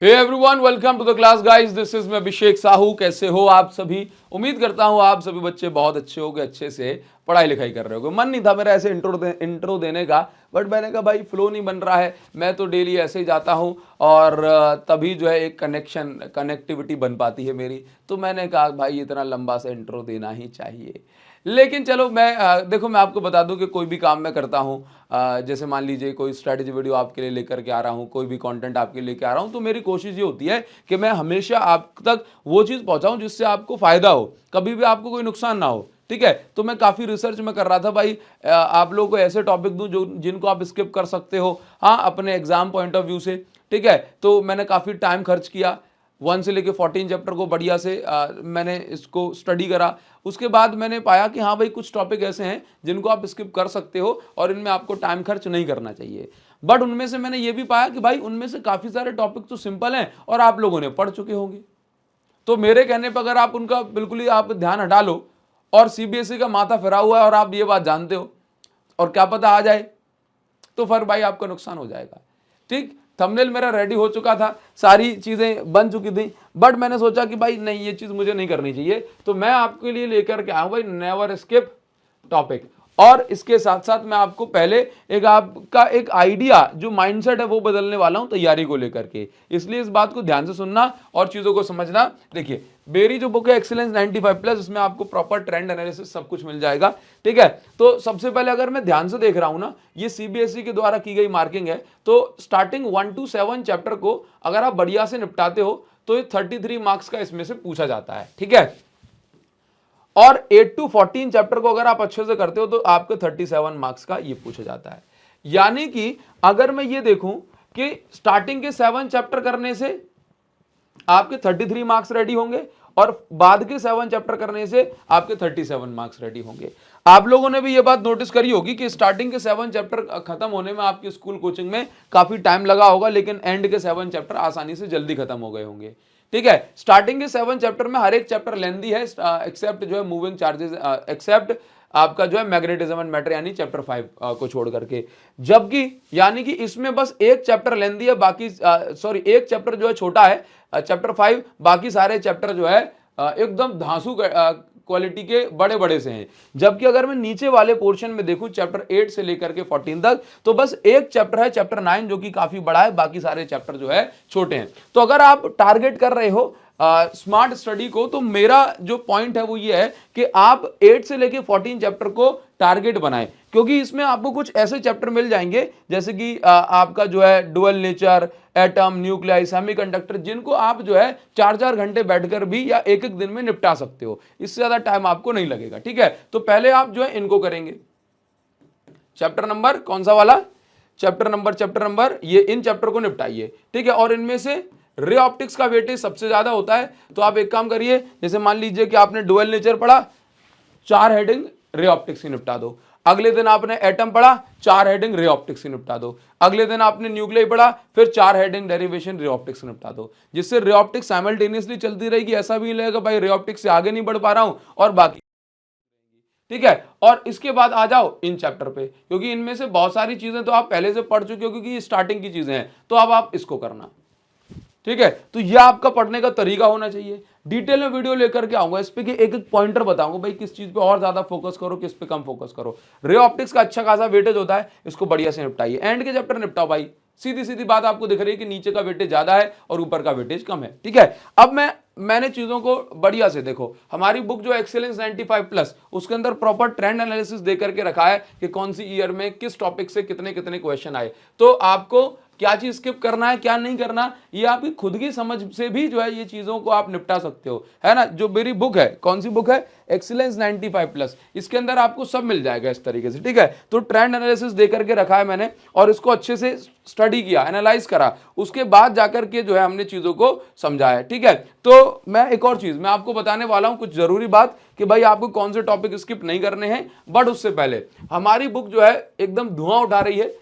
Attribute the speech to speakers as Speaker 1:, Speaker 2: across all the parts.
Speaker 1: Hey everyone, welcome to the class guys. This is मैं अभिषेक साहू। कैसे हो आप सभी? उम्मीद करता हूं आप सभी बच्चे बहुत अच्छे होंगे, अच्छे से पढ़ाई लिखाई कर रहे होंगे। मन नहीं था मेरा ऐसे इंट्रो देने का, बट मैंने कहा भाई फ्लो नहीं बन रहा है। मैं तो डेली ऐसे ही जाता हूं और तभी जो है एक कनेक्टिविटी बन पाती है मेरी। तो मैंने कहा भाई इतना लंबा सा इंट्रो देना ही चाहिए। लेकिन चलो मैं देखो, मैं आपको बता दूं कि कोई भी काम मैं करता हूं, जैसे मान लीजिए कोई स्ट्रैटेजी वीडियो आपके लिए लेकर के आ रहा हूं, कोई भी कंटेंट आपके लिए लेकर आ रहा हूं, तो मेरी कोशिश ये होती है कि मैं हमेशा आप तक वो चीज़ पहुंचाऊं जिससे आपको फायदा हो, कभी भी आपको कोई नुकसान ना हो। ठीक है, तो मैं काफ़ी रिसर्च में कर रहा था भाई, आप लोगों को ऐसे टॉपिक दूं जो जिनको आप स्किप कर सकते हो, हाँ, अपने एग्जाम पॉइंट ऑफ व्यू से। ठीक है, तो मैंने काफ़ी टाइम खर्च किया, 1 से लेके 14 चैप्टर को बढ़िया से मैंने इसको स्टडी करा। उसके बाद मैंने पाया कि हाँ भाई, कुछ टॉपिक ऐसे हैं जिनको आप स्किप कर सकते हो और इनमें आपको टाइम खर्च नहीं करना चाहिए। बट उनमें से मैंने ये भी पाया कि भाई उनमें से काफ़ी सारे टॉपिक तो सिंपल हैं और आप लोगों ने पढ़ चुके होंगे। तो मेरे कहने पर अगर आप उनका बिल्कुल ही आप ध्यान हटा लो और सीबीएसई का माथा फिरा हुआ है और आप ये बात जानते हो और क्या पता आ जाए, तो फिर भाई आपका नुकसान हो जाएगा। ठीक, थंबनेल मेरा रेडी हो चुका था, सारी चीज़ें बन चुकी थी, बट मैंने सोचा कि भाई नहीं, ये चीज़ मुझे नहीं करनी चाहिए। तो मैं आपके लिए लेकर के आया हूं भाई, नेवर स्किप टॉपिक। और इसके साथ साथ मैं आपको पहले एक आपका एक आइडिया, जो माइंडसेट है वो बदलने वाला हूं तैयारी को लेकर के। इसलिए इस बात को ध्यान से सुनना और चीज़ों को समझना। देखिए, मेरी जो बुक है एक्सीलेंस 95+, इसमें आपको प्रॉपर ट्रेंड एनालिसिस सब कुछ मिल जाएगा। ठीक है, तो सबसे पहले अगर मैं ध्यान से देख रहा हूं ना, ये सीबीएसई के द्वारा की गई मार्किंग है, तो स्टार्टिंग 1 to 7 चैप्टर को अगर आप बढ़िया से निपटाते हो तो ये 33 मार्क्स का इसमें से पूछा जाता है। ठीक है, और 8 to 14 चैप्टर को अगर आप अच्छे से करते हो तो आपके 37 मार्क्स का ये पूछा जाता है। यानी कि अगर मैं ये देखूं कि स्टार्टिंग के 7 चैप्टर करने से आपके 33 मार्क्स रेडी होंगे और बाद के 7 चैप्टर करने से आपके 37 मार्क्स रेडी होंगे। आप लोगों ने भी ये बात नोटिस करी होगी कि स्टार्टिंग के 7 चैप्टर खत्म होने में आपकी स्कूल कोचिंग में काफी टाइम लगा होगा, लेकिन एंड के 7 चैप्टर आसानी से जल्दी खत्म हो गए होंगे। ठीक है, स्टार्टिंग के 7 चैप्टर में हर एक चैप्टर लेंथी है, एक्सेप्ट जो है मूविंग चार्जेस, एक्सेप्ट आपका जो है मैग्नेटिज्म एंड मैटर, यानी चैप्टर 5 को छोड़ करके। जबकि यानी कि इसमें बस एक चैप्टर लेंथी है, बाकी सॉरी एक चैप्टर जो है छोटा है, चैप्टर 5, बाकी सारे चैप्टर जो है एकदम धांसू क्वालिटी के बड़े बड़े से हैं। जबकि अगर मैं नीचे वाले पोर्शन में देखूं, चैप्टर 8 से लेकर के 14 तक, तो बस एक चैप्टर है, चैप्टर 9, जो कि काफी बड़ा है, बाकी सारे चैप्टर जो है छोटे हैं। तो अगर आप टारगेट कर रहे हो स्मार्ट स्टडी को, तो मेरा जो पॉइंट है वो ये है कि आप 8 से लेके 14 चैप्टर को टारगेट बनाएं, क्योंकि इसमें आपको कुछ ऐसे चैप्टर मिल जाएंगे जैसे कि आपका जो है dual nature, atom, nuclei, semiconductor, जिनको आप जो है 4-4 घंटे बैठकर भी या एक दिन में निपटा सकते हो। इससे ज्यादा टाइम आपको नहीं लगेगा। ठीक है, तो पहले आप जो है इनको करेंगे। चैप्टर नंबर कौन सा वाला? चैप्टर नंबर ये, इन चैप्टर को निपटाइए। ठीक है, और इनमें से रे ऑप्टिक्स का वेटेज सबसे ज्यादा होता है। तो आप एक काम करिए, जैसे मान लीजिए कि आपने डुअल नेचर पढ़ा, 4 हेडिंग रे ऑप्टिक्स की निपटा दो। अगले दिन आपने एटम पढ़ा, 4 हेडिंग रे ऑप्टिक्स की निपटा दो। अगले दिन आपने न्यूक्लियाई पढ़ा, फिर 4 हेडिंग डेरिवेशन रे ऑप्टिक्स निपटा दो। जिससे रे ऑप्टिक्स साइमल्टेनियसली चलती रहेगी, ऐसा भी लगेगा भाई रे ऑप्टिक्स से आगे नहीं बढ़ पा रहा हूं, और बाकी। ठीक है, और इसके बाद आ जाओ इन चैप्टर पे, क्योंकि इनमें से बहुत सारी चीजें तो आप पहले से पढ़ चुके हो, क्योंकि ये स्टार्टिंग की चीजें हैं। तो अब आप इसको करना। ठीक है, तो यह आपका पढ़ने का तरीका होना चाहिए। डिटेल में वीडियो लेकर के आऊंगा, इस पे कि एक एक पॉइंटर बताऊंगा भाई, किस चीज पे और ज्यादा फोकस करो, किस पे कम फोकस करो। रे ऑप्टिक्स का अच्छा खासा वेटेज होता है, इसको बढ़िया से निपटाइए। एंड के चैप्टर निपटाओ भाई, सीधी सीधी बात आपको दिख रही है कि नीचे का वेटेज ज्यादा है और ऊपर का वेटेज कम है। ठीक है, अब मैंने चीजों को बढ़िया से देखो। हमारी बुक जो एक्सीलेंस 95+, उसके अंदर प्रॉपर ट्रेंड एनालिसिस दे करके रखा है कि कौन सी ईयर में किस टॉपिक से कितने कितने क्वेश्चन आए। तो आपको क्या चीज स्किप करना है, क्या नहीं करना, ये आपकी खुद की समझ से भी जो है ये चीजों को आप निपटा सकते हो, है ना। जो मेरी बुक है, कौन सी बुक है? एक्सीलेंस 95+, इसके अंदर आपको सब मिल जाएगा इस तरीके से। ठीक है, तो ट्रेंड एनालिसिस दे करके रखा है मैंने, और इसको अच्छे से स्टडी किया, एनालाइज करा, उसके बाद जाकर के जो है हमने चीजों को समझा है। ठीक है, तो मैं एक और चीज मैं आपको बताने वाला हूं, कुछ जरूरी बात, कि भाई आपको कौन से टॉपिक स्किप नहीं करने हैं। बट उससे पहले हमारी बुक जो है एकदम धुआं उठा रही है।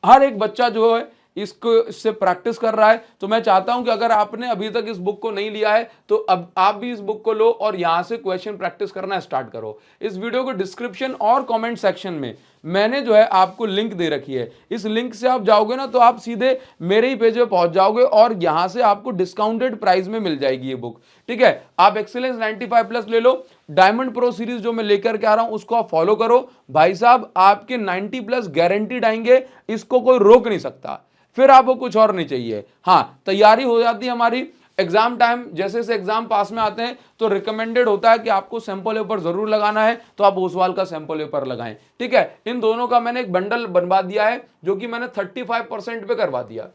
Speaker 1: हर एक बच्चा जो है इसको इससे प्रैक्टिस कर रहा है, तो मैं चाहता हूं कि अगर आपने अभी तक इस बुक को नहीं लिया है तो अब आप भी इस बुक को लो और यहां से क्वेश्चन प्रैक्टिस करना स्टार्ट करो। इस वीडियो को डिस्क्रिप्शन और कमेंट सेक्शन में मैंने जो है आपको लिंक दे रखी है, इस लिंक से आप जाओगे ना तो आप सीधे मेरे ही पेज पे पहुंच जाओगे और यहां से आपको डिस्काउंटेड प्राइस में मिल जाएगी ये बुक। ठीक है, आप एक्सीलेंस 95 प्लस ले लो, डायमंड प्रो सीरीज जो मैं लेकर के आ रहा हूं उसको आप फॉलो करो, भाई साहब आपके 90 प्लस गारंटीड आएंगे, इसको कोई रोक नहीं सकता। फिर आपको कुछ और नहीं चाहिए। हाँ, तैयारी हो जाती है हमारी, एग्जाम टाइम जैसे से एग्जाम पास में आते हैं तो रिकमेंडेड होता है कि आपको सैंपल पेपर जरूर लगाना है, तो आप ओसवाल का सैंपल पेपर लगाएं। ठीक है, इन दोनों का मैंने एक बंडल बनवा दिया है जो कि मैंने 35% पे करवा दिया।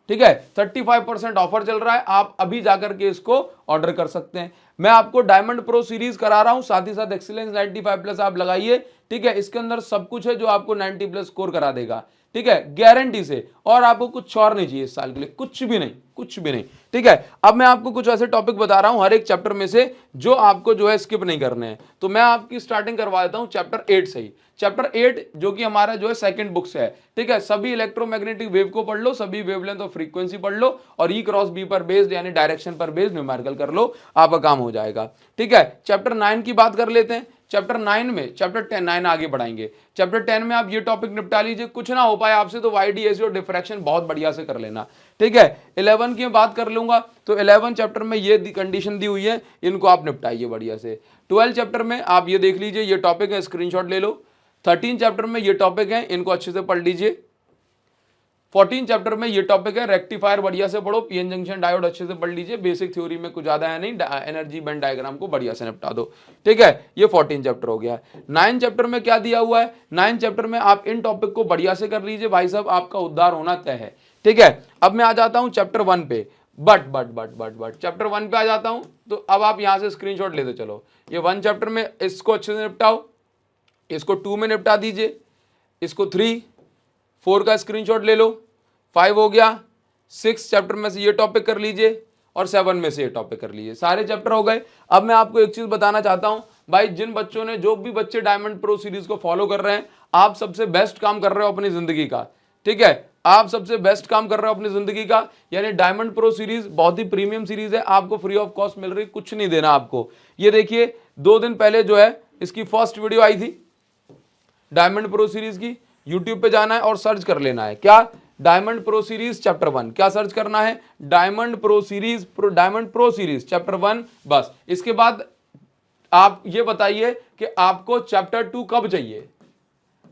Speaker 1: ठीक है, 35% ऑफर चल रहा है, आप अभी जाकर के इसको ऑर्डर कर सकते हैं। मैं आपको डायमंड प्रो सीरीज करा रहा हूं, साथ ही साथ एक्सीलेंस 95 प्लस आप लगाइए। ठीक है, इसके अंदर सब कुछ है जो आपको 90 प्लस स्कोर करा देगा। ठीक है, गारंटी से, और आपको कुछ और नहीं चाहिए इस साल के लिए, कुछ भी नहीं, कुछ भी नहीं। ठीक है, अब मैं आपको कुछ ऐसे टॉपिक बता रहा हूं हर एक चैप्टर में से जो आपको जो है स्किप नहीं करने हैं। तो मैं आपकी स्टार्टिंग करवा देता हूं चैप्टर 8 से ही। चैप्टर 8 जो कि हमारा जो है सेकंड बुक से है। ठीक है, सभी इलेक्ट्रोमैग्नेटिक वेव को पढ़ लो, सभी वेवलेंथ और फ्रीक्वेंसी पढ़ लो, और ई क्रॉस बी पर बेस्ड यानी डायरेक्शन पर बेस्ड न्यूमेरिकल कर लो, आपका काम हो जाएगा। ठीक है, चैप्टर 9 की बात कर लेते हैं। चैप्टर 9 में चैप्टर 10 9 आगे बढ़ाएंगे। चैप्टर 10 में आप ये टॉपिक निपटा लीजिए, कुछ ना हो पाए आपसे तो वाईडीएसी और डिफ्रैक्शन बहुत बढ़िया से कर लेना। ठीक है, 11 की बात कर लूंगा तो 11 चैप्टर में ये कंडीशन दी हुई है, इनको आप निपटाइए बढ़िया से। 12 चैप्टर में आप ये देख लीजिए, ये टॉपिक है, स्क्रीनशॉट ले लो। 13 चैप्टर में ये टॉपिक है, इनको अच्छे से पढ़ लीजिए। 14 चैप्टर में ये टॉपिक है, रेक्टिफायर बढ़िया से पढ़ो, पीएन जंक्शन डायोड अच्छे से पढ़ लीजिए, बेसिक थ्योरी में कुछ ज्यादा है नहीं, एनर्जी बैंड डायग्राम को बढ़िया से निपटा दो। ठीक है, ये 14 चैप्टर हो गया। 9 चैप्टर में क्या दिया हुआ है, 9 चैप्टर में आप इन टॉपिक को बढ़िया से कर लीजिए, भाई साहब आपका उद्धार होना तय है। ठीक है, अब मैं आ जाता हूं चैप्टर 1 पे, बट चैप्टर 1 पे आ जाता हूं, तो अब आप यहां से स्क्रीनशॉट लेते चलो। ये 1 चैप्टर में इसको अच्छे से निपटाओ, इसको 2 में निपटा दीजिए, इसको 3 4 का स्क्रीनशॉट ले लो, 5 हो गया, 6 चैप्टर में से ये टॉपिक कर लीजिए, और 7 में से ये टॉपिक कर लीजिए, सारे चैप्टर हो गए। अब मैं आपको एक चीज बताना चाहता हूं भाई, जिन बच्चों ने, जो भी बच्चे डायमंड प्रो सीरीज को फॉलो कर रहे हैं, आप सबसे बेस्ट काम कर रहे हो अपनी जिंदगी का। ठीक है, आप सबसे बेस्ट काम कर रहे हो अपनी जिंदगी का, यानी डायमंड प्रो सीरीज बहुत ही प्रीमियम सीरीज है, आपको फ्री ऑफ कॉस्ट मिल रही, कुछ नहीं देना आपको। ये देखिए 2 दिन पहले जो है इसकी फर्स्ट वीडियो आई थी डायमंड प्रो सीरीज की, यूट्यूब पे जाना है और सर्च कर लेना है, क्या, डायमंड प्रो सीरीज चैप्टर 1, क्या सर्च करना है, diamond pro series, diamond pro series chapter 1, बस। इसके बाद आप ये बताइए कि आपको चैप्टर 2 कब चाहिए,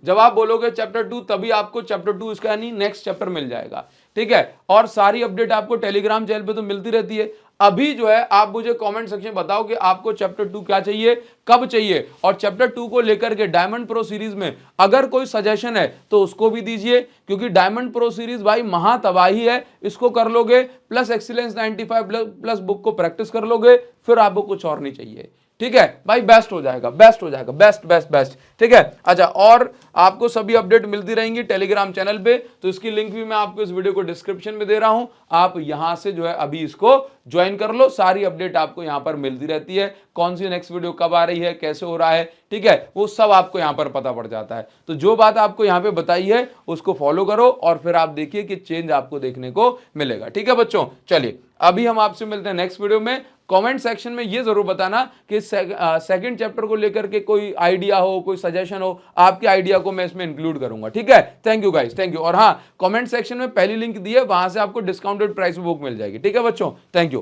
Speaker 1: जब आप बोलोगे चैप्टर 2 तभी आपको चैप्टर 2 इसका यानी नेक्स्ट चैप्टर मिल जाएगा। ठीक है, और सारी अपडेट आपको टेलीग्राम चैनल पे तो मिलती रहती है। अभी जो है आप मुझे कमेंट सेक्शन में बताओ कि आपको चैप्टर 2 क्या चाहिए, कब चाहिए, और चैप्टर 2 को लेकर के डायमंड प्रो सीरीज में अगर कोई सजेशन है तो उसको भी दीजिए, क्योंकि डायमंड प्रो सीरीज भाई महातबाही है, इसको कर लोगे प्लस एक्सीलेंस 95 प्लस बुक को प्रैक्टिस कर लोगे, फिर आपको कुछ और नहीं चाहिए। ठीक है भाई, बेस्ट हो जाएगा, बेस्ट हो जाएगा, बेस्ट बेस्ट बेस्ट। ठीक है, अच्छा, और आपको सभी अपडेट मिलती रहेंगी टेलीग्राम चैनल पे, तो इसकी लिंक भी मैं आपको इस वीडियो को डिस्क्रिप्शन में दे रहा हूं, आप यहां से जो है अभी इसको ज्वाइन कर लो, सारी अपडेट आपको यहां पर मिलती रहती है, कौन सी नेक्स्ट वीडियो कब आ रही है, कैसे हो रहा है, ठीक है, वो सब आपको यहां पर पता पड़ जाता है। तो जो बात आपको यहां पे बताई है उसको फॉलो करो और फिर आप देखिए कि चेंज आपको देखने को मिलेगा। ठीक है बच्चों, चलिए अभी हम आपसे मिलते हैं नेक्स्ट वीडियो में। कमेंट सेक्शन में ये जरूर बताना कि सेकंड चैप्टर को लेकर के कोई आइडिया हो, कोई सजेशन हो, आपके आइडिया को मैं इसमें इंक्लूड करूंगा। ठीक है, thank you guys, thank you. और हाँ, कमेंट सेक्शन में पहली लिंक दी है, वहां से आपको डिस्काउंटेड प्राइस में बुक मिल जाएगी। ठीक है बच्चों, थैंक यू।